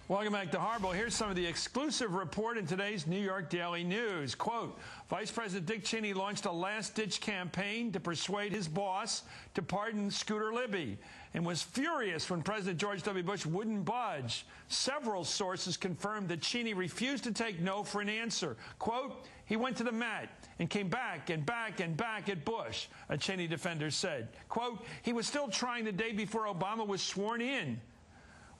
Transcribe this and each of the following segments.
Welcome back to Hardball. Here's some of the exclusive report in today's New York Daily News. Quote, Vice President Dick Cheney launched a last-ditch campaign to persuade his boss to pardon Scooter Libby and was furious when President George W. Bush wouldn't budge. Several sources confirmed that Cheney refused to take no for an answer. Quote, he went to the mat and came back and back and back at Bush, a Cheney defender said. Quote, he was still trying the day before Obama was sworn in.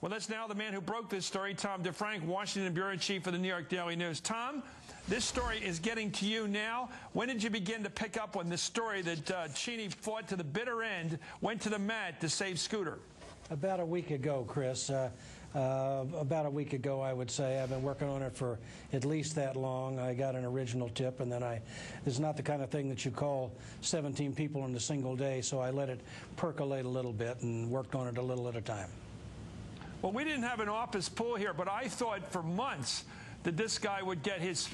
Well, that's now the man who broke this story, Tom DeFrank, Washington Bureau Chief of the New York Daily News. Tom, this story is getting to you now. When did you begin to pick up on this story that Cheney fought to the bitter end, went to the mat to save Scooter? About a week ago, Chris. About a week ago, I would say. I've been working on it for at least that long. I got an original tip, and then this is not the kind of thing that you call 17 people in a single day, so I let it percolate a little bit and worked on it a little at a time. Well, we didn't have an office pool here, but I thought for months that this guy would get his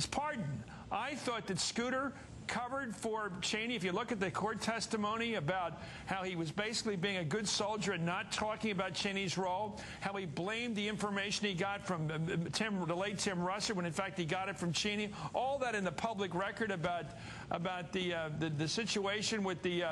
pardon. I thought that Scooter covered for Cheney. If you look at the court testimony about how he was basically being a good soldier and not talking about Cheney's role, how he blamed the information he got from the late Tim Russert when in fact he got it from Cheney, all that in the public record about the situation with the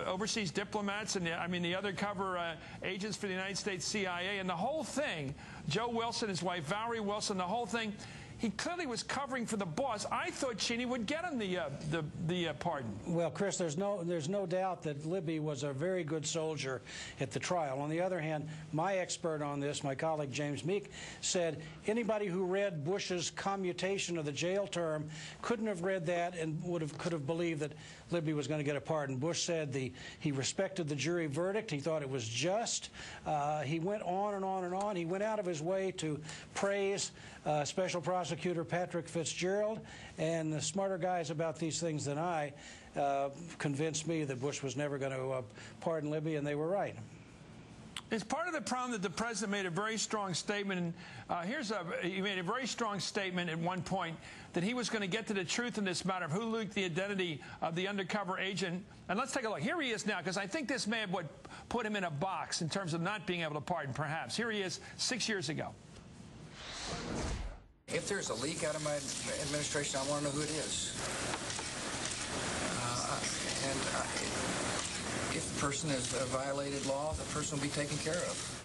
overseas diplomats and the undercover agents for the United States CIA and the whole thing, Joe Wilson, his wife Valerie Wilson, the whole thing. He clearly was covering for the boss. I thought Cheney would get him the pardon. Well, Chris, there's no doubt that Libby was a very good soldier at the trial. On the other hand, my expert on this, my colleague James Meek, said anybody who read Bush's commutation of the jail term couldn't have read that and could have believed that Libby was going to get a pardon. Bush said he respected the jury verdict. He thought it was just. He went on and on and on. He went out of his way to praise Special Prosecutor Patrick Fitzgerald, and the smarter guys about these things than I convinced me that Bush was never going to pardon Libby, and they were right. It's part of the problem that the president made a very strong statement. He made a very strong statement at one point that he was going to get to the truth in this matter of who leaked the identity of the undercover agent. And let's take a look. Here he is now, because I think this may have put him in a box in terms of not being able to pardon, perhaps. Here he is 6 years ago. If there's a leak out of my administration, I want to know who it is. If the person has violated law, the person will be taken care of.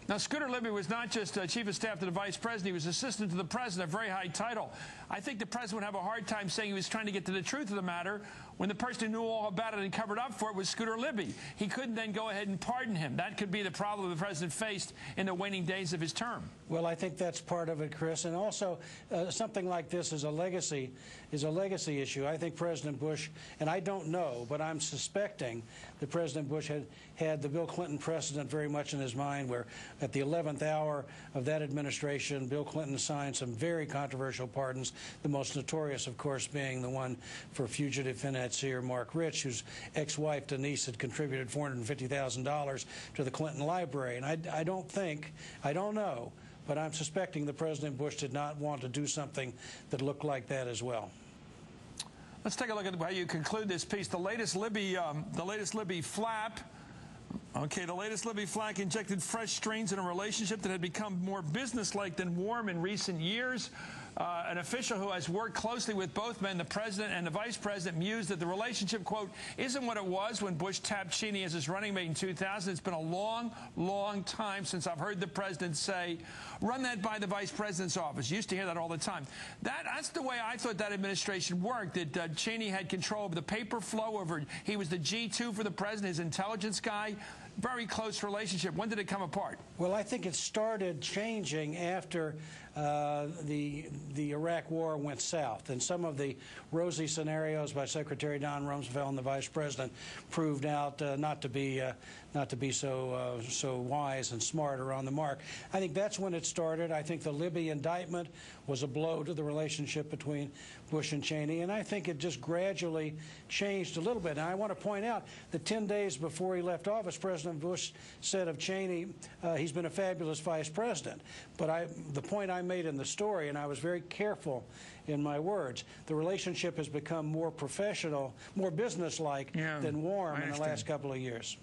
Now, Scooter Libby was not just chief of staff to the vice president. He was assistant to the president, a very high title. I think the president would have a hard time saying he was trying to get to the truth of the matter when the person who knew all about it and covered up for it was Scooter Libby. He couldn't then go ahead and pardon him. That could be the problem the president faced in the waning days of his term. Well, I think that's part of it, Chris. And also, something like this is a legacy issue. I think President Bush, and I don't know, but I'm suspecting that President Bush had the Bill Clinton precedent very much in his mind, where at the 11th hour of that administration, Bill Clinton signed some very controversial pardons, the most notorious, of course, being the one for fugitive financier Mark Rich, whose ex-wife Denise had contributed $450,000 to the Clinton Library. And I don't know, but I'm suspecting that President Bush did not want to do something that looked like that as well. Let's take a look at how you conclude this piece. The latest Libby flap. Okay, the latest Libby flack injected fresh strains in a relationship that had become more businesslike than warm in recent years. An official who has worked closely with both men, the president and the vice president, mused that the relationship, quote, isn't what it was when Bush tapped Cheney as his running mate in 2000. It's been a long, long time since I've heard the president say, run that by the vice president's office. You used to hear that all the time. That's the way I thought that administration worked, that Cheney had control of the paper flow over. He was the G2 for the president, his intelligence guy. Very close relationship. When did it come apart? Well, I think it started changing after the Iraq War went south, and some of the rosy scenarios by Secretary Don Rumsfeld and the Vice President proved out not to be so wise and smart or on the mark. I think that's when it started. I think the Libby indictment was a blow to the relationship between Bush and Cheney, and I think it just gradually changed a little bit. And I want to point out that 10 days before he left office, President Bush said of Cheney, he's been a fabulous vice president. But the point I made in the story, and I was very careful in my words, the relationship has become more professional, more businesslike than warm in the last couple of years.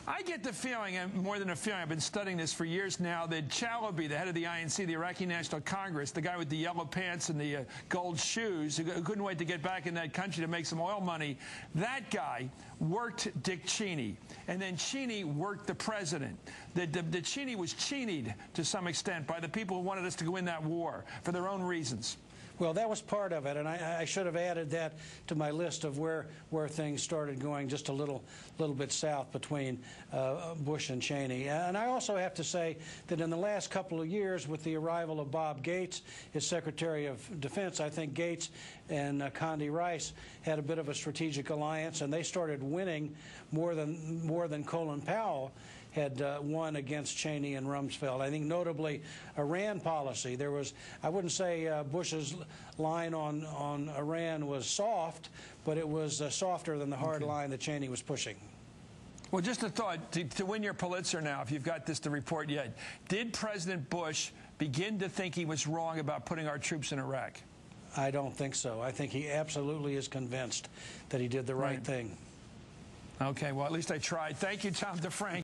I get the feeling, and more than a feeling, I've been studying this for years now, that Chalabi, the head of the INC, the Iraqi National Congress, the guy with the yellow pants and the gold shoes, who couldn't wait to get back in that country to make some oil money, that guy worked Dick Cheney. And then Cheney worked the president. That Cheney was Cheneyed to some extent by the people who wanted us to go in that war for their own reasons. Well, that was part of it, and I should have added that to my list of where things started going just a little bit south between Bush and Cheney. And I also have to say that in the last couple of years, with the arrival of Bob Gates as Secretary of Defense, I think Gates and Condi Rice had a bit of a strategic alliance, and they started winning more than Colin Powell had won against Cheney and Rumsfeld. I think notably Iran policy. There was, I wouldn't say Bush's line on Iran was soft, but it was softer than the hard line that Cheney was pushing. Well, just a thought, to win your Pulitzer now, if you've got this to report yet, did President Bush begin to think he was wrong about putting our troops in Iraq? I don't think so. I think he absolutely is convinced that he did the right thing. Okay, well, at least I tried. Thank you, Tom DeFrank.